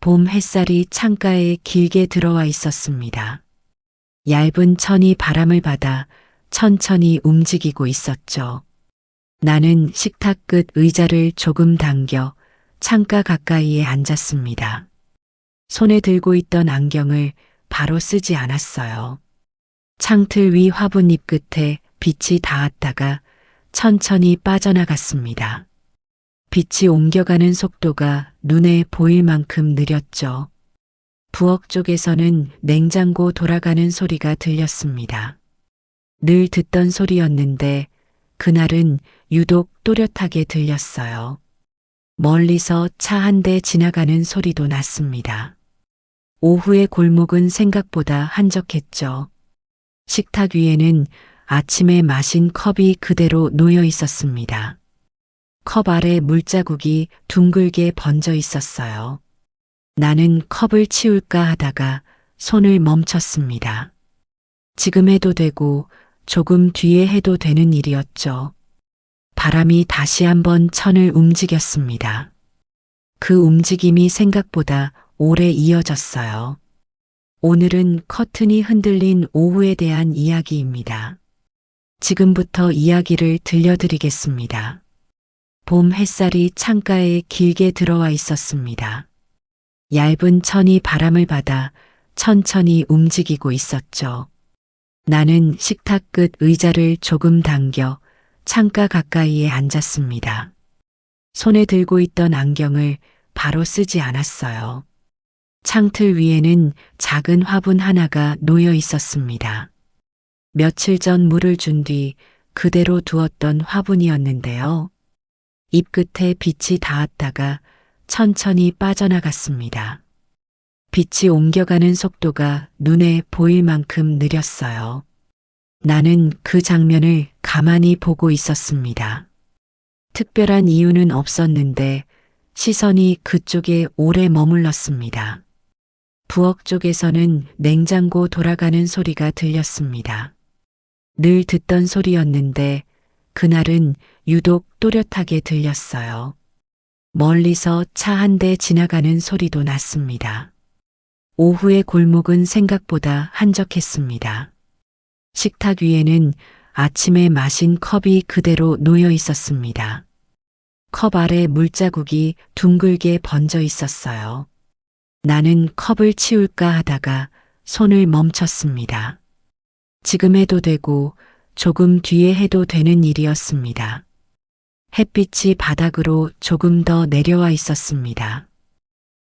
봄 햇살이 창가에 길게 들어와 있었습니다. 얇은 천이 바람을 받아 천천히 움직이고 있었죠. 나는 식탁 끝 의자를 조금 당겨 창가 가까이에 앉았습니다. 손에 들고 있던 안경을 바로 쓰지 않았어요. 창틀 위 화분잎 끝에 빛이 닿았다가 천천히 빠져나갔습니다. 빛이 옮겨가는 속도가 눈에 보일 만큼 느렸죠. 부엌 쪽에서는 냉장고 돌아가는 소리가 들렸습니다. 늘 듣던 소리였는데 그날은 유독 또렷하게 들렸어요. 멀리서 차 한 대 지나가는 소리도 났습니다. 오후의 골목은 생각보다 한적했죠. 식탁 위에는 아침에 마신 컵이 그대로 놓여 있었습니다. 컵 아래 물자국이 둥글게 번져 있었어요. 나는 컵을 치울까 하다가 손을 멈췄습니다. 지금 해도 되고 조금 뒤에 해도 되는 일이었죠. 바람이 다시 한번 천을 움직였습니다. 그 움직임이 생각보다 오래 이어졌어요. 오늘은 커튼이 흔들린 오후에 대한 이야기입니다. 지금부터 이야기를 들려드리겠습니다. 봄 햇살이 창가에 길게 들어와 있었습니다. 얇은 천이 바람을 받아 천천히 움직이고 있었죠. 나는 식탁 끝 의자를 조금 당겨 창가 가까이에 앉았습니다. 손에 들고 있던 안경을 바로 쓰지 않았어요. 창틀 위에는 작은 화분 하나가 놓여 있었습니다. 며칠 전 물을 준 뒤 그대로 두었던 화분이었는데요. 잎 끝에 빛이 닿았다가 천천히 빠져나갔습니다. 빛이 옮겨가는 속도가 눈에 보일 만큼 느렸어요. 나는 그 장면을 가만히 보고 있었습니다. 특별한 이유는 없었는데 시선이 그쪽에 오래 머물렀습니다. 부엌 쪽에서는 냉장고 돌아가는 소리가 들렸습니다. 늘 듣던 소리였는데 그날은 유독 또렷하게 들렸어요. 멀리서 차 한 대 지나가는 소리도 났습니다. 오후의 골목은 생각보다 한적했습니다. 식탁 위에는 아침에 마신 컵이 그대로 놓여 있었습니다. 컵 아래 물자국이 둥글게 번져 있었어요. 나는 컵을 치울까 하다가 손을 멈췄습니다. 지금 해도 되고 조금 뒤에 해도 되는 일이었습니다. 햇빛이 바닥으로 조금 더 내려와 있었습니다.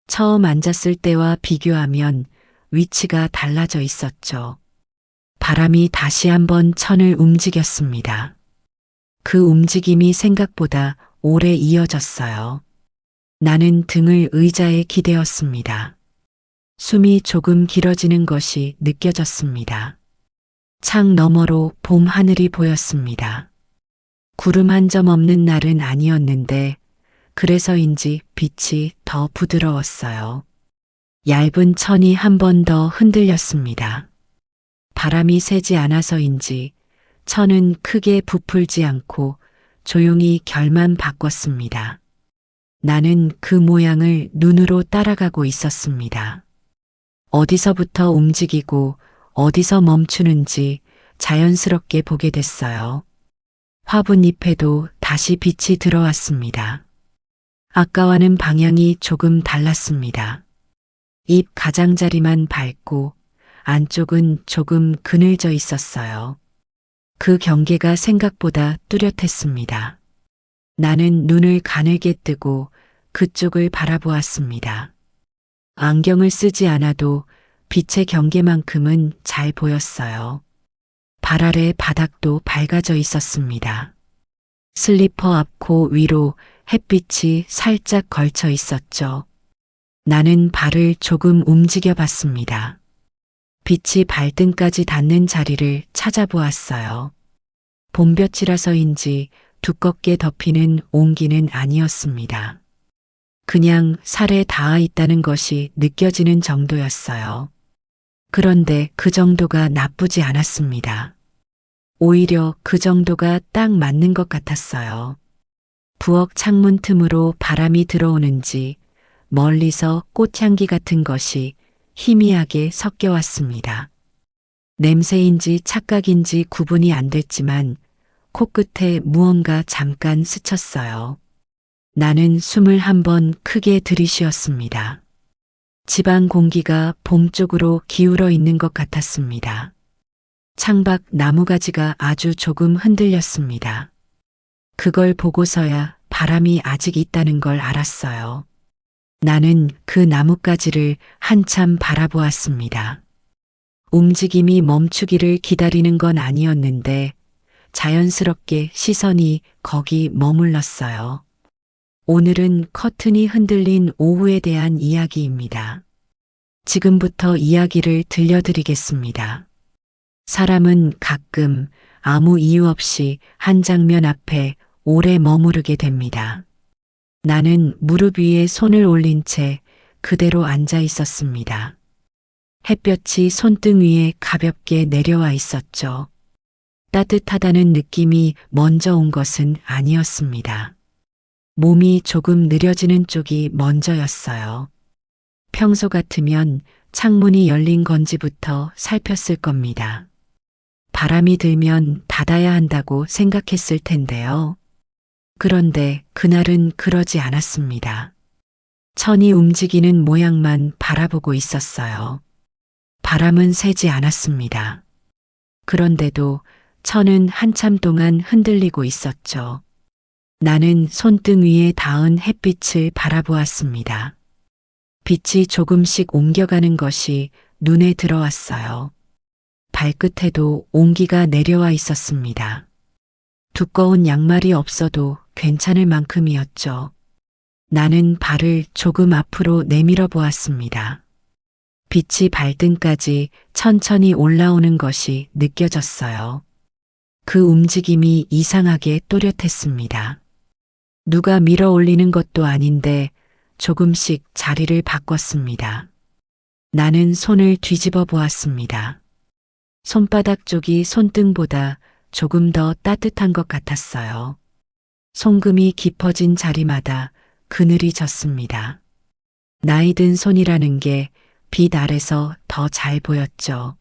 처음 앉았을 때와 비교하면 위치가 달라져 있었죠. 바람이 다시 한번 천을 움직였습니다. 그 움직임이 생각보다 오래 이어졌어요. 나는 등을 의자에 기대었습니다. 숨이 조금 길어지는 것이 느껴졌습니다. 창 너머로 봄 하늘이 보였습니다. 구름 한 점 없는 날은 아니었는데 그래서인지 빛이 더 부드러웠어요. 얇은 천이 한 번 더 흔들렸습니다. 바람이 세지 않아서인지 천은 크게 부풀지 않고 조용히 결만 바꿨습니다. 나는 그 모양을 눈으로 따라가고 있었습니다. 어디서부터 움직이고 어디서 멈추는지 자연스럽게 보게 됐어요. 화분잎에도 다시 빛이 들어왔습니다. 아까와는 방향이 조금 달랐습니다. 잎 가장자리만 밝고 안쪽은 조금 그늘져 있었어요. 그 경계가 생각보다 뚜렷했습니다. 나는 눈을 가늘게 뜨고 그쪽을 바라보았습니다. 안경을 쓰지 않아도 빛의 경계만큼은 잘 보였어요. 발 아래 바닥도 밝아져 있었습니다. 슬리퍼 앞코 위로 햇빛이 살짝 걸쳐 있었죠. 나는 발을 조금 움직여 봤습니다. 빛이 발등까지 닿는 자리를 찾아보았어요. 봄볕이라서인지 두껍게 덮이는 온기는 아니었습니다. 그냥 살에 닿아 있다는 것이 느껴지는 정도였어요. 그런데 그 정도가 나쁘지 않았습니다. 오히려 그 정도가 딱 맞는 것 같았어요. 부엌 창문 틈으로 바람이 들어오는지 멀리서 꽃향기 같은 것이 희미하게 섞여왔습니다. 냄새인지 착각인지 구분이 안 됐지만 코끝에 무언가 잠깐 스쳤어요. 나는 숨을 한번 크게 들이쉬었습니다. 집안 공기가 봄 쪽으로 기울어 있는 것 같았습니다. 창밖 나무가지가 아주 조금 흔들렸습니다. 그걸 보고서야 바람이 아직 있다는 걸 알았어요. 나는 그 나뭇가지를 한참 바라보았습니다. 움직임이 멈추기를 기다리는 건 아니었는데 자연스럽게 시선이 거기 머물렀어요. 오늘은 커튼이 흔들린 오후에 대한 이야기입니다. 지금부터 이야기를 들려드리겠습니다. 사람은 가끔 아무 이유 없이 한 장면 앞에 오래 머무르게 됩니다. 나는 무릎 위에 손을 올린 채 그대로 앉아 있었습니다. 햇볕이 손등 위에 가볍게 내려와 있었죠. 따뜻하다는 느낌이 먼저 온 것은 아니었습니다. 몸이 조금 느려지는 쪽이 먼저였어요. 평소 같으면 창문이 열린 건지부터 살폈을 겁니다. 바람이 들면 닫아야 한다고 생각했을 텐데요. 그런데 그날은 그러지 않았습니다. 천이 움직이는 모양만 바라보고 있었어요. 바람은 새지 않았습니다. 그런데도 천은 한참 동안 흔들리고 있었죠. 나는 손등 위에 닿은 햇빛을 바라보았습니다. 빛이 조금씩 옮겨가는 것이 눈에 들어왔어요. 발끝에도 온기가 내려와 있었습니다. 두꺼운 양말이 없어도 괜찮을 만큼이었죠. 나는 발을 조금 앞으로 내밀어 보았습니다. 빛이 발등까지 천천히 올라오는 것이 느껴졌어요. 그 움직임이 이상하게 또렷했습니다. 누가 밀어 올리는 것도 아닌데 조금씩 자리를 바꿨습니다. 나는 손을 뒤집어 보았습니다. 손바닥 쪽이 손등보다 조금 더 따뜻한 것 같았어요. 송금이 깊어진 자리마다 그늘이 졌습니다. 나이 든 손이라는 게 빛 아래서 더 잘 보였죠.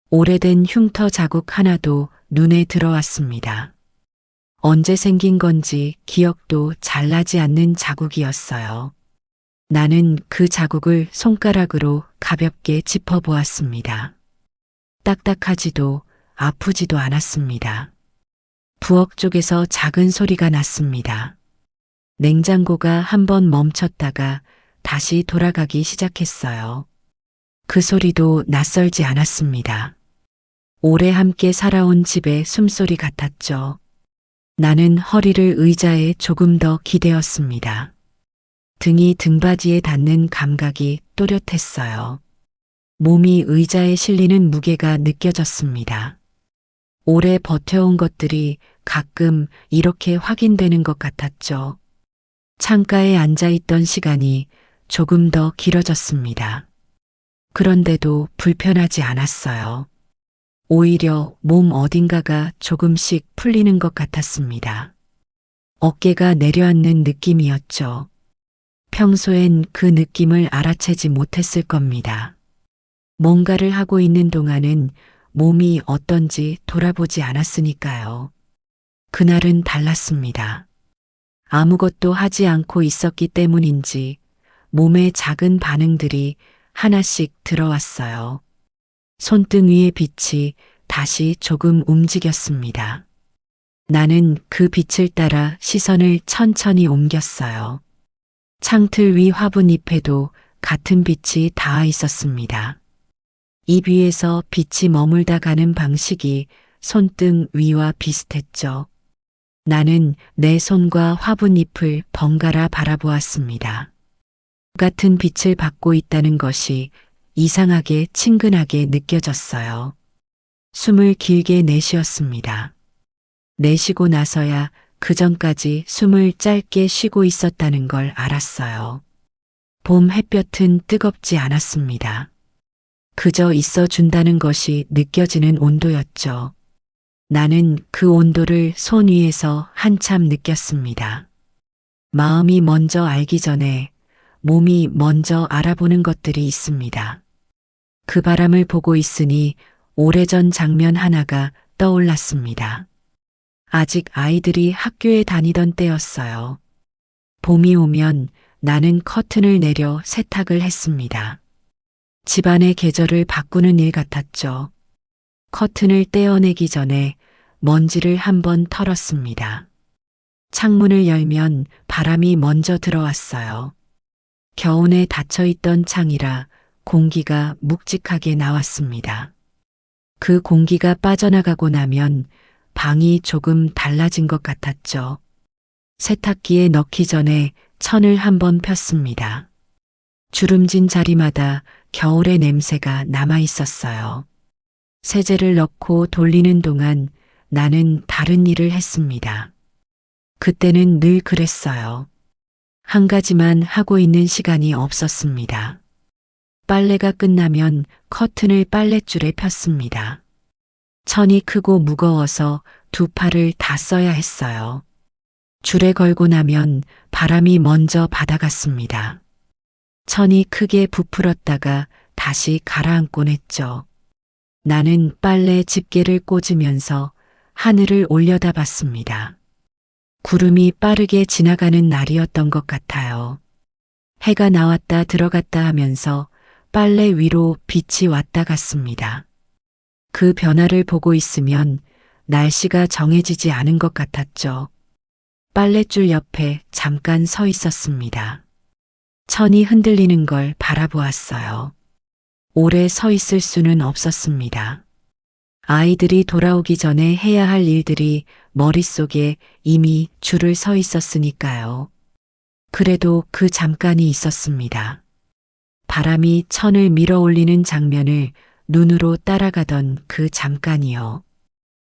오래된 흉터 자국 하나도 눈에 들어왔습니다. 언제 생긴 건지 기억도 잘 나지 않는 자국이었어요. 나는 그 자국을 손가락으로 가볍게 짚어보았습니다. 딱딱하지도 아프지도 않았습니다. 부엌 쪽에서 작은 소리가 났습니다. 냉장고가 한번 멈췄다가 다시 돌아가기 시작했어요. 그 소리도 낯설지 않았습니다. 오래 함께 살아온 집의 숨소리 같았죠. 나는 허리를 의자에 조금 더 기대었습니다. 등이 등받이에 닿는 감각이 또렷했어요. 몸이 의자에 실리는 무게가 느껴졌습니다. 오래 버텨온 것들이 가끔 이렇게 확인되는 것 같았죠. 창가에 앉아 있던 시간이 조금 더 길어졌습니다. 그런데도 불편하지 않았어요. 오히려 몸 어딘가가 조금씩 풀리는 것 같았습니다. 어깨가 내려앉는 느낌이었죠. 평소엔 그 느낌을 알아채지 못했을 겁니다. 뭔가를 하고 있는 동안은 몸이 어떤지 돌아보지 않았으니까요. 그날은 달랐습니다. 아무것도 하지 않고 있었기 때문인지 몸의 작은 반응들이 하나씩 들어왔어요. 손등 위의 빛이 다시 조금 움직였습니다. 나는 그 빛을 따라 시선을 천천히 옮겼어요. 창틀 위 화분잎에도 같은 빛이 닿아 있었습니다. 잎 위에서 빛이 머물다 가는 방식이 손등 위와 비슷했죠. 나는 내 손과 화분잎을 번갈아 바라보았습니다. 같은 빛을 받고 있다는 것이 이상하게 친근하게 느껴졌어요. 숨을 길게 내쉬었습니다. 내쉬고 나서야 그 전까지 숨을 짧게 쉬고 있었다는 걸 알았어요. 봄 햇볕은 뜨겁지 않았습니다. 그저 있어 준다는 것이 느껴지는 온도였죠. 나는 그 온도를 손 위에서 한참 느꼈습니다. 마음이 먼저 알기 전에 몸이 먼저 알아보는 것들이 있습니다. 그 바람을 보고 있으니 오래전 장면 하나가 떠올랐습니다. 아직 아이들이 학교에 다니던 때였어요. 봄이 오면 나는 커튼을 내려 세탁을 했습니다. 집안의 계절을 바꾸는 일 같았죠. 커튼을 떼어내기 전에 먼지를 한번 털었습니다. 창문을 열면 바람이 먼저 들어왔어요. 겨우내 닫혀있던 창이라 공기가 묵직하게 나왔습니다. 그 공기가 빠져나가고 나면 방이 조금 달라진 것 같았죠. 세탁기에 넣기 전에 천을 한번 폈습니다. 주름진 자리마다 겨울의 냄새가 남아 있었어요. 세제를 넣고 돌리는 동안 나는 다른 일을 했습니다. 그때는 늘 그랬어요. 한 가지만 하고 있는 시간이 없었습니다. 빨래가 끝나면 커튼을 빨랫줄에 폈습니다. 천이 크고 무거워서 두 팔을 다 써야 했어요. 줄에 걸고 나면 바람이 먼저 받아갔습니다. 천이 크게 부풀었다가 다시 가라앉곤 했죠. 나는 빨래 집게를 꽂으면서 하늘을 올려다봤습니다. 구름이 빠르게 지나가는 날이었던 것 같아요. 해가 나왔다 들어갔다 하면서 빨래 위로 빛이 왔다 갔습니다. 그 변화를 보고 있으면 날씨가 정해지지 않은 것 같았죠. 빨랫줄 옆에 잠깐 서 있었습니다. 천이 흔들리는 걸 바라보았어요. 오래 서 있을 수는 없었습니다. 아이들이 돌아오기 전에 해야 할 일들이 머릿속에 이미 줄을 서 있었으니까요. 그래도 그 잠깐이 있었습니다. 바람이 천을 밀어 올리는 장면을 눈으로 따라가던 그 잠깐이요.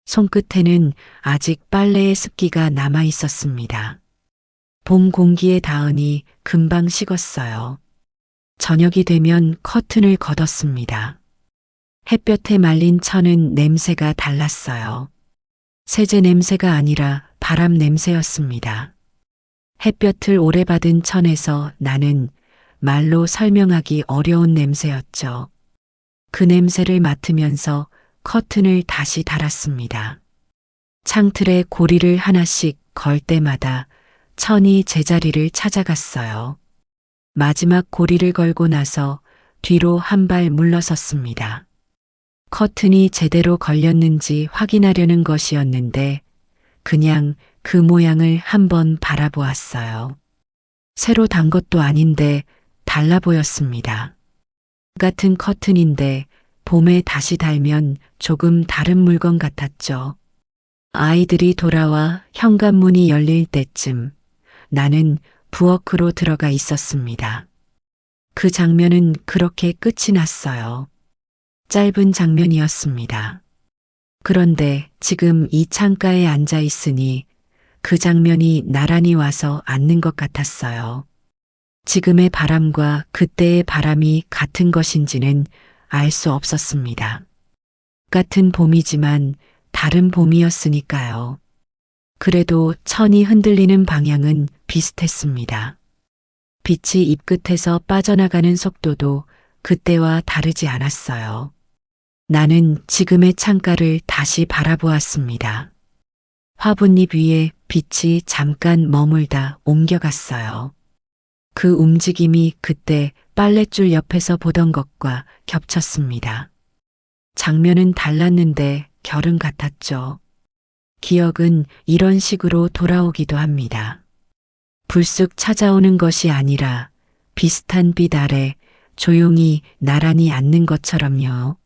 손끝에는 아직 빨래의 습기가 남아 있었습니다. 봄 공기에 닿으니 금방 식었어요. 저녁이 되면 커튼을 걷었습니다. 햇볕에 말린 천은 냄새가 달랐어요. 세제 냄새가 아니라 바람 냄새였습니다. 햇볕을 오래 받은 천에서 나는 말로 설명하기 어려운 냄새였죠. 그 냄새를 맡으면서 커튼을 다시 달았습니다. 창틀에 고리를 하나씩 걸 때마다 천이 제자리를 찾아갔어요. 마지막 고리를 걸고 나서 뒤로 한 발 물러섰습니다. 커튼이 제대로 걸렸는지 확인하려는 것이었는데 그냥 그 모양을 한번 바라보았어요. 새로 단 것도 아닌데 달라 보였습니다. 같은 커튼인데 봄에 다시 달면 조금 다른 물건 같았죠. 아이들이 돌아와 현관문이 열릴 때쯤 나는 부엌으로 들어가 있었습니다. 그 장면은 그렇게 끝이 났어요. 짧은 장면이었습니다. 그런데 지금 이 창가에 앉아 있으니 그 장면이 나란히 와서 앉는 것 같았어요. 지금의 바람과 그때의 바람이 같은 것인지는 알 수 없었습니다. 같은 봄이지만 다른 봄이었으니까요. 그래도 천이 흔들리는 방향은 비슷했습니다. 빛이 입끝에서 빠져나가는 속도도 그때와 다르지 않았어요. 나는 지금의 창가를 다시 바라보았습니다. 화분잎 위에 빛이 잠깐 머물다 옮겨갔어요. 그 움직임이 그때 빨랫줄 옆에서 보던 것과 겹쳤습니다. 장면은 달랐는데 결은 같았죠. 기억은 이런 식으로 돌아오기도 합니다. 불쑥 찾아오는 것이 아니라 비슷한 빛 아래 조용히 나란히 앉는 것처럼요.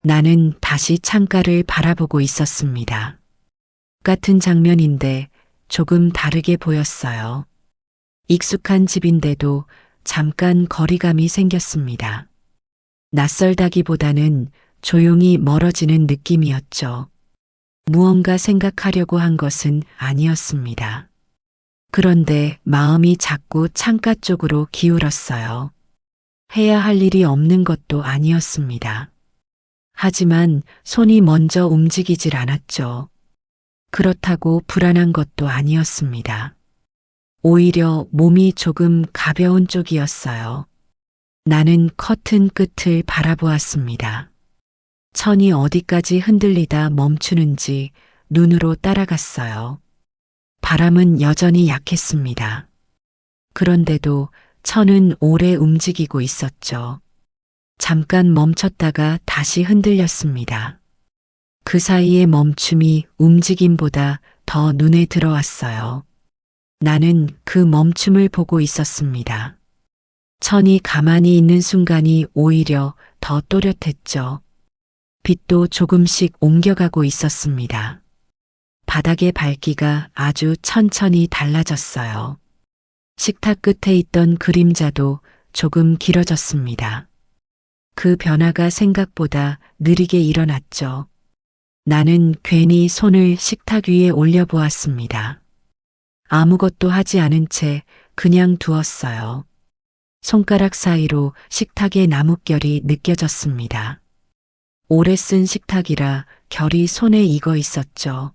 나는 다시 창가를 바라보고 있었습니다. 같은 장면인데 조금 다르게 보였어요. 익숙한 집인데도 잠깐 거리감이 생겼습니다. 낯설다기보다는 조용히 멀어지는 느낌이었죠. 무언가 생각하려고 한 것은 아니었습니다. 그런데 마음이 자꾸 창가 쪽으로 기울었어요. 해야 할 일이 없는 것도 아니었습니다. 하지만 손이 먼저 움직이질 않았죠. 그렇다고 불안한 것도 아니었습니다. 오히려 몸이 조금 가벼운 쪽이었어요. 나는 커튼 끝을 바라보았습니다. 천이 어디까지 흔들리다 멈추는지 눈으로 따라갔어요. 바람은 여전히 약했습니다. 그런데도 천은 오래 움직이고 있었죠. 잠깐 멈췄다가 다시 흔들렸습니다. 그 사이의 멈춤이 움직임보다 더 눈에 들어왔어요. 나는 그 멈춤을 보고 있었습니다. 천이 가만히 있는 순간이 오히려 더 또렷했죠. 빛도 조금씩 옮겨가고 있었습니다. 바닥의 밝기가 아주 천천히 달라졌어요. 식탁 끝에 있던 그림자도 조금 길어졌습니다. 그 변화가 생각보다 느리게 일어났죠. 나는 괜히 손을 식탁 위에 올려보았습니다. 아무것도 하지 않은 채 그냥 두었어요. 손가락 사이로 식탁의 나뭇결이 느껴졌습니다. 오래 쓴 식탁이라 결이 손에 익어 있었죠.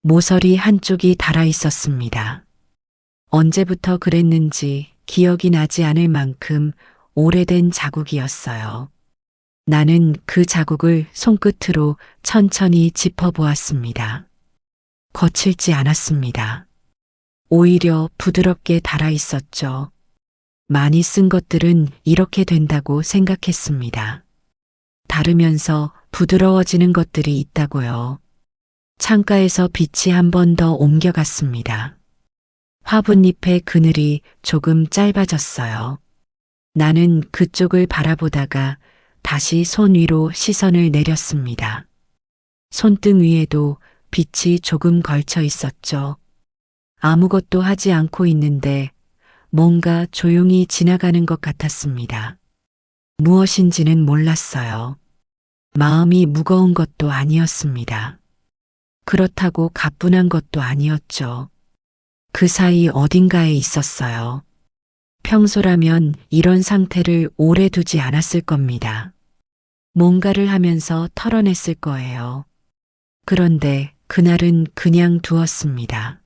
모서리 한쪽이 닳아 있었습니다. 언제부터 그랬는지 기억이 나지 않을 만큼 오래된 자국이었어요. 나는 그 자국을 손끝으로 천천히 짚어보았습니다. 거칠지 않았습니다. 오히려 부드럽게 닳아 있었죠. 많이 쓴 것들은 이렇게 된다고 생각했습니다. 닳으면서 부드러워지는 것들이 있다고요. 창가에서 빛이 한 번 더 옮겨갔습니다. 화분잎의 그늘이 조금 짧아졌어요. 나는 그쪽을 바라보다가 다시 손 위로 시선을 내렸습니다. 손등 위에도 빛이 조금 걸쳐 있었죠. 아무것도 하지 않고 있는데 뭔가 조용히 지나가는 것 같았습니다. 무엇인지는 몰랐어요. 마음이 무거운 것도 아니었습니다. 그렇다고 가뿐한 것도 아니었죠. 그 사이 어딘가에 있었어요. 평소라면 이런 상태를 오래 두지 않았을 겁니다. 뭔가를 하면서 털어냈을 거예요. 그런데 그날은 그냥 두었습니다.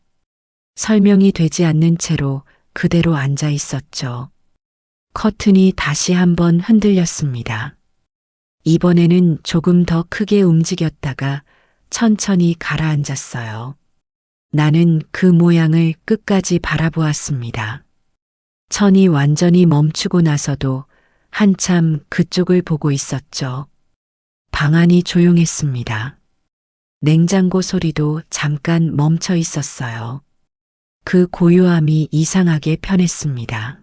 설명이 되지 않는 채로 그대로 앉아 있었죠. 커튼이 다시 한번 흔들렸습니다. 이번에는 조금 더 크게 움직였다가 천천히 가라앉았어요. 나는 그 모양을 끝까지 바라보았습니다. 천이 완전히 멈추고 나서도 한참 그쪽을 보고 있었죠. 방 안이 조용했습니다. 냉장고 소리도 잠깐 멈춰 있었어요. 그 고요함이 이상하게 편했습니다.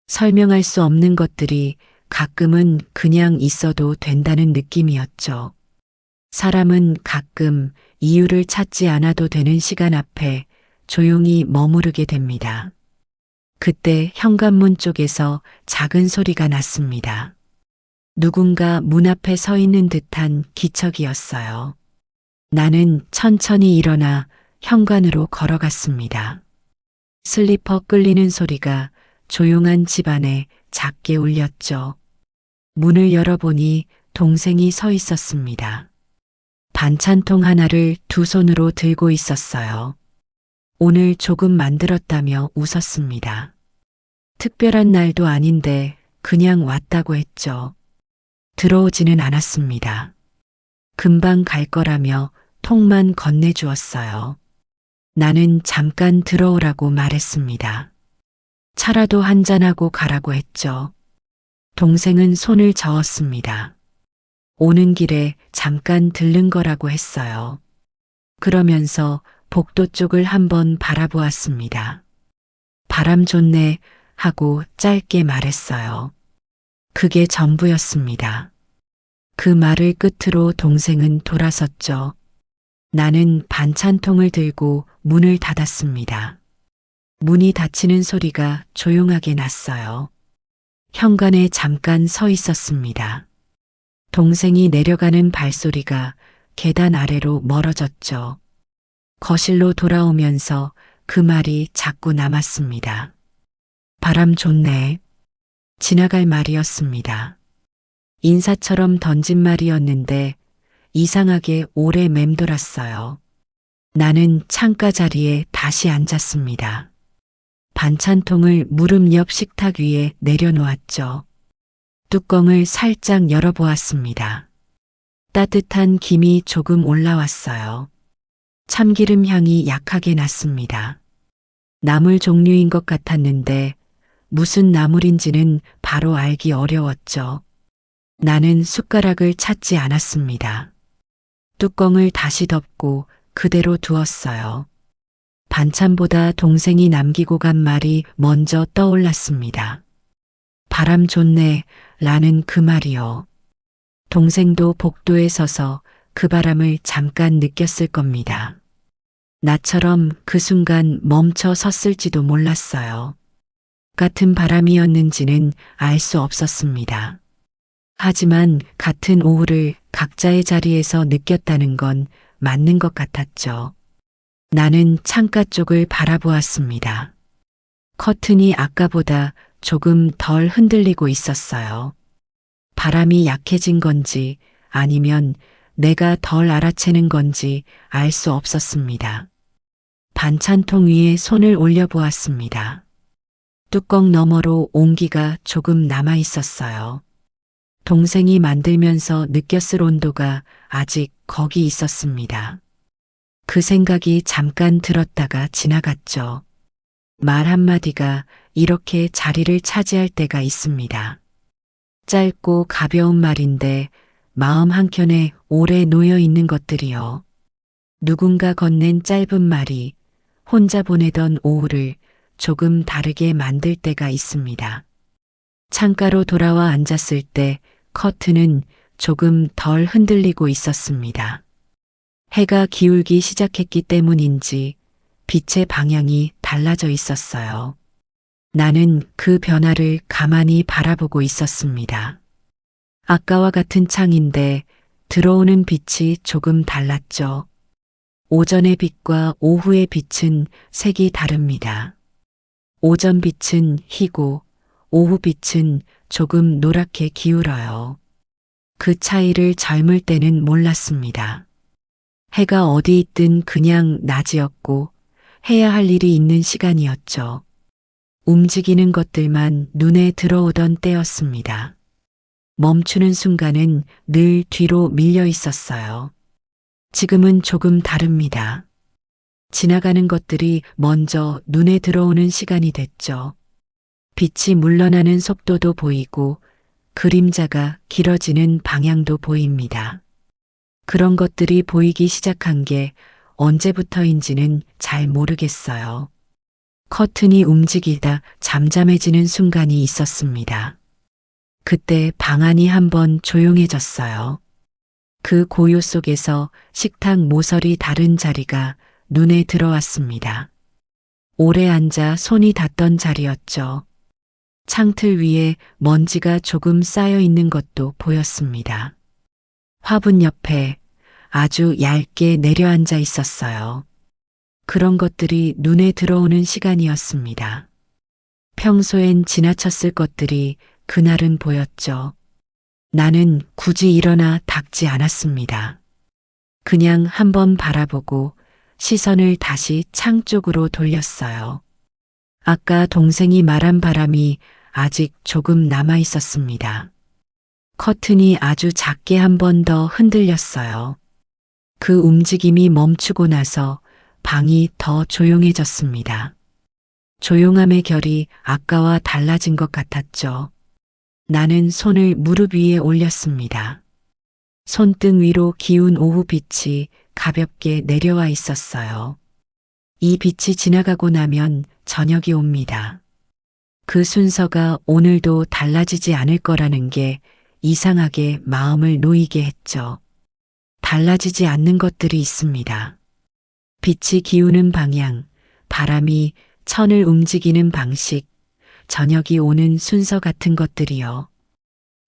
설명할 수 없는 것들이 가끔은 그냥 있어도 된다는 느낌이었죠. 사람은 가끔 이유를 찾지 않아도 되는 시간 앞에 조용히 머무르게 됩니다. 그때 현관문 쪽에서 작은 소리가 났습니다. 누군가 문 앞에 서 있는 듯한 기척이었어요. 나는 천천히 일어나 현관으로 걸어갔습니다. 슬리퍼 끌리는 소리가 조용한 집안에 작게 울렸죠. 문을 열어보니 동생이 서 있었습니다. 반찬통 하나를 두 손으로 들고 있었어요. 오늘 조금 만들었다며 웃었습니다. 특별한 날도 아닌데 그냥 왔다고 했죠. 들어오지는 않았습니다. 금방 갈 거라며 통만 건네주었어요. 나는 잠깐 들어오라고 말했습니다. 차라도 한잔하고 가라고 했죠. 동생은 손을 저었습니다. 오는 길에 잠깐 들른 거라고 했어요. 그러면서 복도 쪽을 한번 바라보았습니다. 바람 좋네 하고 짧게 말했어요. 그게 전부였습니다. 그 말을 끝으로 동생은 돌아섰죠. 나는 반찬통을 들고 문을 닫았습니다. 문이 닫히는 소리가 조용하게 났어요. 현관에 잠깐 서 있었습니다. 동생이 내려가는 발소리가 계단 아래로 멀어졌죠. 거실로 돌아오면서 그 말이 자꾸 남았습니다. 바람 좋네. 지나갈 말이었습니다. 인사처럼 던진 말이었는데 이상하게 오래 맴돌았어요. 나는 창가 자리에 다시 앉았습니다. 반찬통을 무릎 옆 식탁 위에 내려놓았죠. 뚜껑을 살짝 열어보았습니다. 따뜻한 김이 조금 올라왔어요. 참기름 향이 약하게 났습니다. 나물 종류인 것 같았는데 무슨 나물인지는 바로 알기 어려웠죠. 나는 숟가락을 찾지 않았습니다. 뚜껑을 다시 덮고 그대로 두었어요. 반찬보다 동생이 남기고 간 말이 먼저 떠올랐습니다. 바람 좋네 라는 그 말이요. 동생도 복도에 서서 그 바람을 잠깐 느꼈을 겁니다. 나처럼 그 순간 멈춰 섰을지도 몰랐어요. 같은 바람이었는지는 알 수 없었습니다. 하지만 같은 오후를 각자의 자리에서 느꼈다는 건 맞는 것 같았죠. 나는 창가 쪽을 바라보았습니다. 커튼이 아까보다 조금 덜 흔들리고 있었어요. 바람이 약해진 건지 아니면 내가 덜 알아채는 건지 알 수 없었습니다. 반찬통 위에 손을 올려보았습니다. 뚜껑 너머로 온기가 조금 남아 있었어요. 동생이 만들면서 느꼈을 온도가 아직 거기 있었습니다. 그 생각이 잠깐 들었다가 지나갔죠. 말 한마디가 이렇게 자리를 차지할 때가 있습니다. 짧고 가벼운 말인데 마음 한켠에 오래 놓여 있는 것들이요. 누군가 건넨 짧은 말이 혼자 보내던 오후를 조금 다르게 만들 때가 있습니다. 창가로 돌아와 앉았을 때 커튼은 조금 덜 흔들리고 있었습니다. 해가 기울기 시작했기 때문인지 빛의 방향이 달라져 있었어요. 나는 그 변화를 가만히 바라보고 있었습니다. 아까와 같은 창인데 들어오는 빛이 조금 달랐죠. 오전의 빛과 오후의 빛은 색이 다릅니다. 오전 빛은 희고 오후 빛은 조금 노랗게 기울어요. 그 차이를 젊을 때는 몰랐습니다. 해가 어디 있든 그냥 낮이었고 해야 할 일이 있는 시간이었죠. 움직이는 것들만 눈에 들어오던 때였습니다. 멈추는 순간은 늘 뒤로 밀려 있었어요. 지금은 조금 다릅니다. 지나가는 것들이 먼저 눈에 들어오는 시간이 됐죠. 빛이 물러나는 속도도 보이고 그림자가 길어지는 방향도 보입니다. 그런 것들이 보이기 시작한 게 언제부터인지는 잘 모르겠어요. 커튼이 움직이다 잠잠해지는 순간이 있었습니다. 그때 방 안이 한번 조용해졌어요. 그 고요 속에서 식탁 모서리 다른 자리가 눈에 들어왔습니다. 오래 앉아 손이 닿던 자리였죠. 창틀 위에 먼지가 조금 쌓여 있는 것도 보였습니다. 화분 옆에 아주 얇게 내려앉아 있었어요. 그런 것들이 눈에 들어오는 시간이었습니다. 평소엔 지나쳤을 것들이 그날은 보였죠. 나는 굳이 일어나 닦지 않았습니다. 그냥 한번 바라보고 시선을 다시 창 쪽으로 돌렸어요. 아까 동생이 말한 바람이 아직 조금 남아 있었습니다. 커튼이 아주 작게 한 번 더 흔들렸어요. 그 움직임이 멈추고 나서 방이 더 조용해졌습니다. 조용함의 결이 아까와 달라진 것 같았죠. 나는 손을 무릎 위에 올렸습니다. 손등 위로 기운 오후 빛이 가볍게 내려와 있었어요. 이 빛이 지나가고 나면 저녁이 옵니다. 그 순서가 오늘도 달라지지 않을 거라는 게 이상하게 마음을 놓이게 했죠. 달라지지 않는 것들이 있습니다. 빛이 기우는 방향, 바람이 천을 움직이는 방식, 저녁이 오는 순서 같은 것들이요.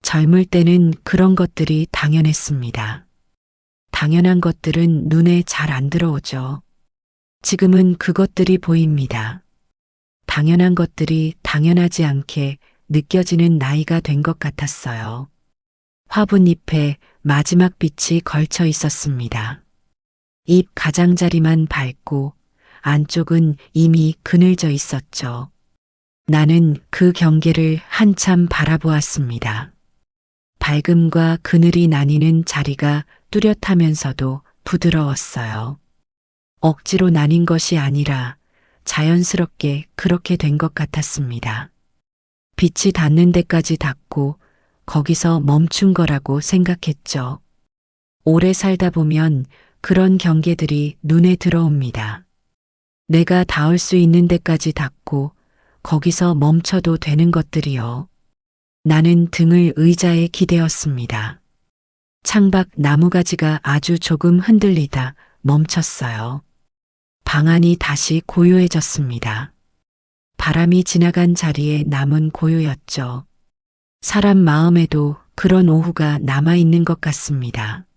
젊을 때는 그런 것들이 당연했습니다. 당연한 것들은 눈에 잘 안 들어오죠. 지금은 그것들이 보입니다. 당연한 것들이 당연하지 않게 느껴지는 나이가 된 것 같았어요. 화분잎에 마지막 빛이 걸쳐 있었습니다. 잎 가장자리만 밝고 안쪽은 이미 그늘져 있었죠. 나는 그 경계를 한참 바라보았습니다. 밝음과 그늘이 나뉘는 자리가 뚜렷하면서도 부드러웠어요. 억지로 나뉜 것이 아니라 자연스럽게 그렇게 된 것 같았습니다. 빛이 닿는 데까지 닿고 거기서 멈춘 거라고 생각했죠. 오래 살다 보면 그런 경계들이 눈에 들어옵니다. 내가 닿을 수 있는 데까지 닿고 거기서 멈춰도 되는 것들이요. 나는 등을 의자에 기대었습니다. 창밖 나무가지가 아주 조금 흔들리다 멈췄어요. 방 안이 다시 고요해졌습니다. 바람이 지나간 자리에 남은 고요였죠. 사람 마음에도 그런 오후가 남아있는 것 같습니다.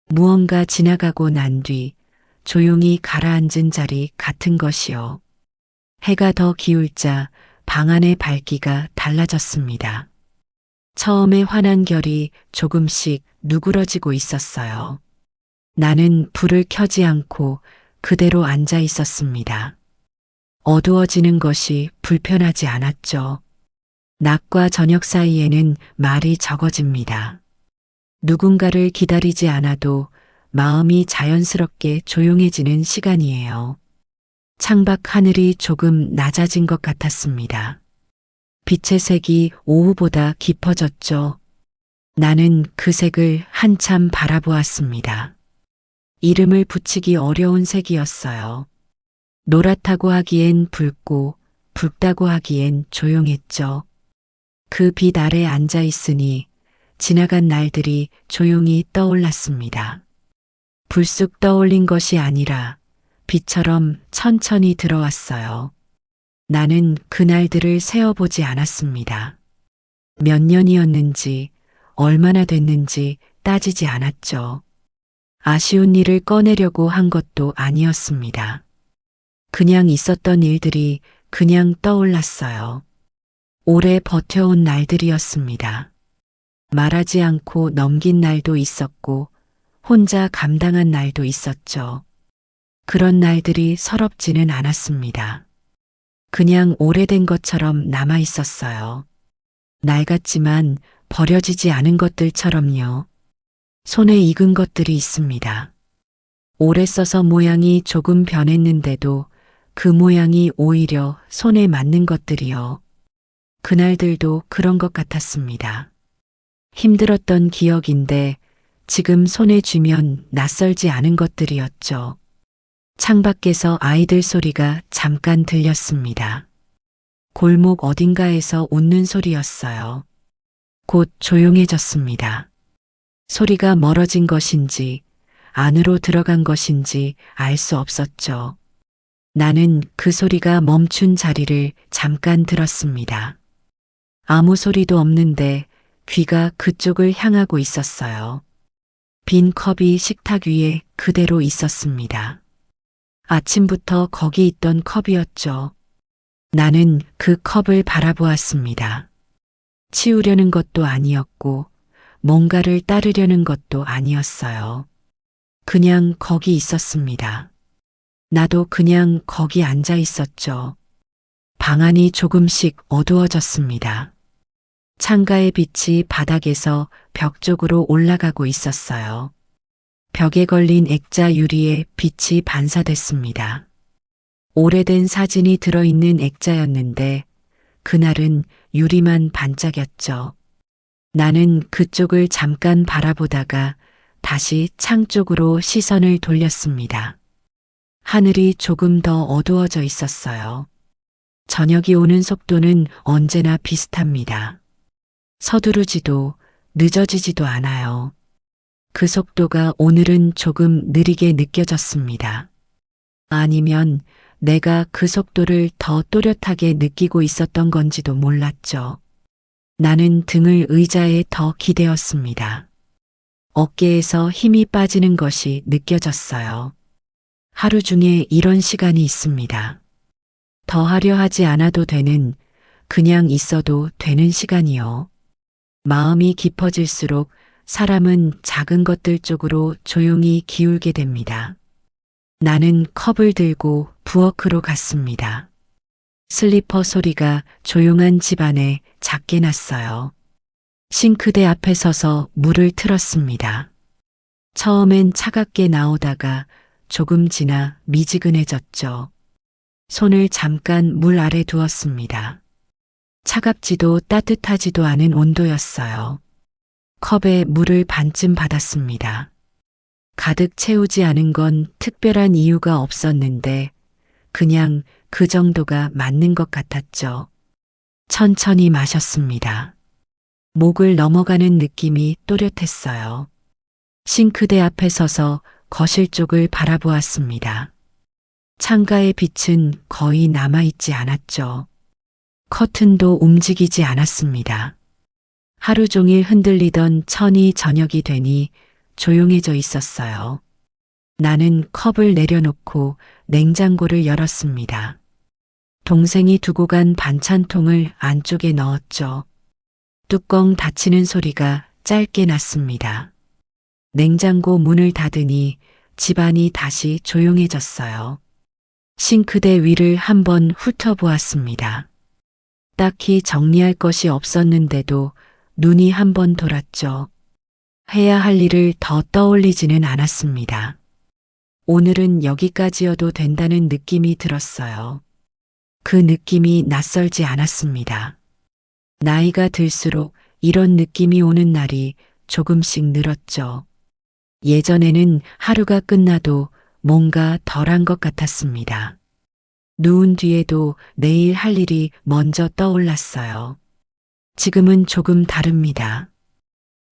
무언가 지나가고 난 뒤 조용히 가라앉은 자리 같은 것이요. 해가 더 기울자 방 안의 밝기가 달라졌습니다. 처음에 환한 결이 조금씩 누그러지고 있었어요. 나는 불을 켜지 않고 그대로 앉아 있었습니다. 어두워지는 것이 불편하지 않았죠. 낮과 저녁 사이에는 말이 적어집니다. 누군가를 기다리지 않아도 마음이 자연스럽게 조용해지는 시간이에요. 창밖 하늘이 조금 낮아진 것 같았습니다. 빛의 색이 오후보다 깊어졌죠. 나는 그 색을 한참 바라보았습니다. 이름을 붙이기 어려운 색이었어요. 노랗다고 하기엔 붉고 붉다고 하기엔 조용했죠. 그 빛 아래 앉아 있으니 지나간 날들이 조용히 떠올랐습니다. 불쑥 떠올린 것이 아니라 빛처럼 천천히 들어왔어요. 나는 그날들을 세어보지 않았습니다. 몇 년이었는지 얼마나 됐는지 따지지 않았죠. 아쉬운 일을 꺼내려고 한 것도 아니었습니다. 그냥 있었던 일들이 그냥 떠올랐어요. 오래 버텨온 날들이었습니다. 말하지 않고 넘긴 날도 있었고 혼자 감당한 날도 있었죠. 그런 날들이 서럽지는 않았습니다. 그냥 오래된 것처럼 남아 있었어요. 낡았지만 버려지지 않은 것들처럼요. 손에 익은 것들이 있습니다. 오래 써서 모양이 조금 변했는데도 그 모양이 오히려 손에 맞는 것들이요. 그날들도 그런 것 같았습니다. 힘들었던 기억인데 지금 손에 쥐면 낯설지 않은 것들이었죠. 창밖에서 아이들 소리가 잠깐 들렸습니다. 골목 어딘가에서 웃는 소리였어요. 곧 조용해졌습니다. 소리가 멀어진 것인지 안으로 들어간 것인지 알 수 없었죠. 나는 그 소리가 멈춘 자리를 잠깐 들었습니다. 아무 소리도 없는데 귀가 그쪽을 향하고 있었어요. 빈 컵이 식탁 위에 그대로 있었습니다. 아침부터 거기 있던 컵이었죠. 나는 그 컵을 바라보았습니다. 치우려는 것도 아니었고 뭔가를 따르려는 것도 아니었어요. 그냥 거기 있었습니다. 나도 그냥 거기 앉아 있었죠. 방 안이 조금씩 어두워졌습니다. 창가의 빛이 바닥에서 벽 쪽으로 올라가고 있었어요. 벽에 걸린 액자 유리에 빛이 반사됐습니다. 오래된 사진이 들어있는 액자였는데 그날은 유리만 반짝였죠. 나는 그쪽을 잠깐 바라보다가 다시 창 쪽으로 시선을 돌렸습니다. 하늘이 조금 더 어두워져 있었어요. 저녁이 오는 속도는 언제나 비슷합니다. 서두르지도 늦어지지도 않아요. 그 속도가 오늘은 조금 느리게 느껴졌습니다. 아니면 내가 그 속도를 더 또렷하게 느끼고 있었던 건지도 몰랐죠. 나는 등을 의자에 더 기대었습니다. 어깨에서 힘이 빠지는 것이 느껴졌어요. 하루 중에 이런 시간이 있습니다. 더 하려 하지 않아도 되는, 그냥 있어도 되는 시간이요. 마음이 깊어질수록 사람은 작은 것들 쪽으로 조용히 기울게 됩니다. 나는 컵을 들고 부엌으로 갔습니다. 슬리퍼 소리가 조용한 집안에 작게 났어요. 싱크대 앞에 서서 물을 틀었습니다. 처음엔 차갑게 나오다가 조금 지나 미지근해졌죠. 손을 잠깐 물 아래 두었습니다. 차갑지도 따뜻하지도 않은 온도였어요. 컵에 물을 반쯤 받았습니다. 가득 채우지 않은 건 특별한 이유가 없었는데 그냥 그 정도가 맞는 것 같았죠. 천천히 마셨습니다. 목을 넘어가는 느낌이 또렷했어요. 싱크대 앞에 서서 거실 쪽을 바라보았습니다. 창가의 빛은 거의 남아있지 않았죠. 커튼도 움직이지 않았습니다. 하루 종일 흔들리던 천이 저녁이 되니 조용해져 있었어요. 나는 컵을 내려놓고 냉장고를 열었습니다. 동생이 두고 간 반찬통을 안쪽에 넣었죠. 뚜껑 닫히는 소리가 짧게 났습니다. 냉장고 문을 닫으니 집안이 다시 조용해졌어요. 싱크대 위를 한번 훑어보았습니다. 딱히 정리할 것이 없었는데도 눈이 한번 돌았죠. 해야 할 일을 더 떠올리지는 않았습니다. 오늘은 여기까지여도 된다는 느낌이 들었어요. 그 느낌이 낯설지 않았습니다. 나이가 들수록 이런 느낌이 오는 날이 조금씩 늘었죠. 예전에는 하루가 끝나도 뭔가 덜한 것 같았습니다. 누운 뒤에도 내일 할 일이 먼저 떠올랐어요. 지금은 조금 다릅니다.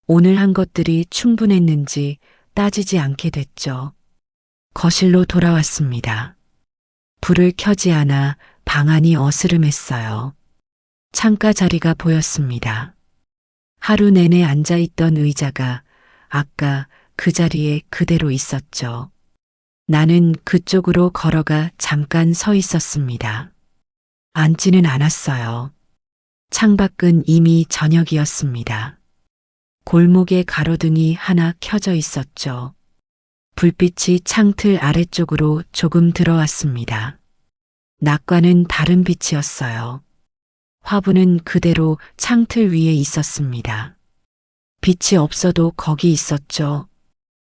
오늘 한 것들이 충분했는지 따지지 않게 됐죠. 거실로 돌아왔습니다. 불을 켜지 않아 방 안이 어스름했어요. 창가 자리가 보였습니다. 하루 내내 앉아있던 의자가 아까 그 자리에 그대로 있었죠. 나는 그쪽으로 걸어가 잠깐 서 있었습니다. 앉지는 않았어요. 창밖은 이미 저녁이었습니다. 골목에 가로등이 하나 켜져 있었죠. 불빛이 창틀 아래쪽으로 조금 들어왔습니다. 낮과는 다른 빛이었어요. 화분은 그대로 창틀 위에 있었습니다. 빛이 없어도 거기 있었죠.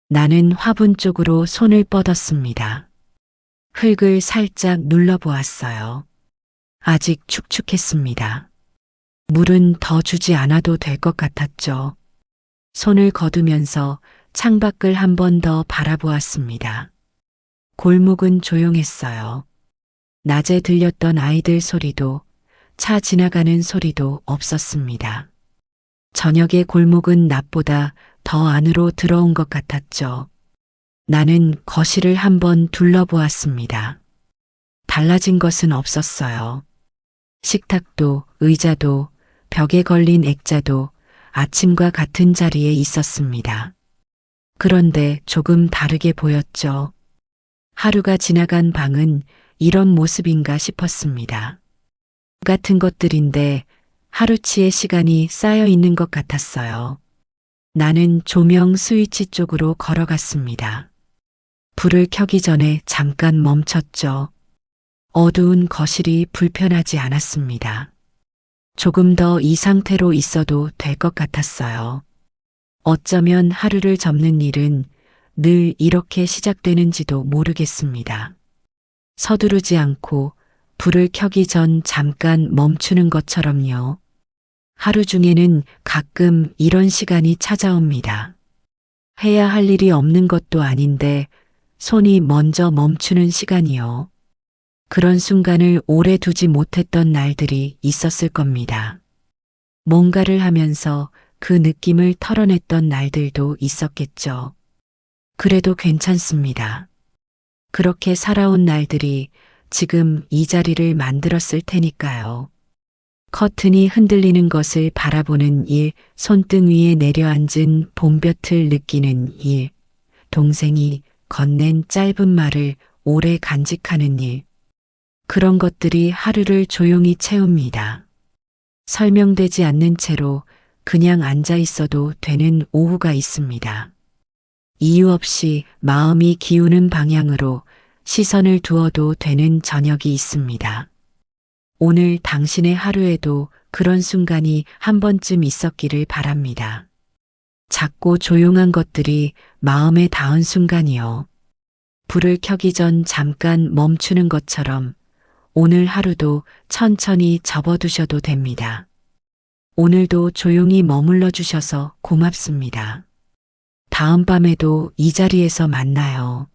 나는 화분 쪽으로 손을 뻗었습니다. 흙을 살짝 눌러보았어요. 아직 축축했습니다. 물은 더 주지 않아도 될 것 같았죠. 손을 거두면서 창밖을 한 번 더 바라보았습니다. 골목은 조용했어요. 낮에 들렸던 아이들 소리도 차 지나가는 소리도 없었습니다. 저녁의 골목은 낮보다 더 안으로 들어온 것 같았죠. 나는 거실을 한번 둘러보았습니다. 달라진 것은 없었어요. 식탁도, 의자도, 벽에 걸린 액자도 아침과 같은 자리에 있었습니다. 그런데 조금 다르게 보였죠. 하루가 지나간 방은 이런 모습인가 싶었습니다. 같은 것들인데 하루치의 시간이 쌓여 있는 것 같았어요. 나는 조명 스위치 쪽으로 걸어갔습니다. 불을 켜기 전에 잠깐 멈췄죠. 어두운 거실이 불편하지 않았습니다. 조금 더 이 상태로 있어도 될 것 같았어요. 어쩌면 하루를 접는 일은 늘 이렇게 시작되는지도 모르겠습니다. 서두르지 않고 불을 켜기 전 잠깐 멈추는 것처럼요. 하루 중에는 가끔 이런 시간이 찾아옵니다. 해야 할 일이 없는 것도 아닌데 손이 먼저 멈추는 시간이요. 그런 순간을 오래 두지 못했던 날들이 있었을 겁니다. 뭔가를 하면서 그 느낌을 털어냈던 날들도 있었겠죠. 그래도 괜찮습니다. 그렇게 살아온 날들이 지금 이 자리를 만들었을 테니까요. 커튼이 흔들리는 것을 바라보는 일, 손등 위에 내려앉은 봄볕을 느끼는 일, 동생이 건넨 짧은 말을 오래 간직하는 일, 그런 것들이 하루를 조용히 채웁니다. 설명되지 않는 채로 그냥 앉아 있어도 되는 오후가 있습니다. 이유 없이 마음이 기우는 방향으로 시선을 두어도 되는 저녁이 있습니다. 오늘 당신의 하루에도 그런 순간이 한 번쯤 있었기를 바랍니다. 작고 조용한 것들이 마음에 닿은 순간이요. 불을 켜기 전 잠깐 멈추는 것처럼 오늘 하루도 천천히 접어두셔도 됩니다. 오늘도 조용히 머물러 주셔서 고맙습니다. 다음 밤에도 이 자리에서 만나요.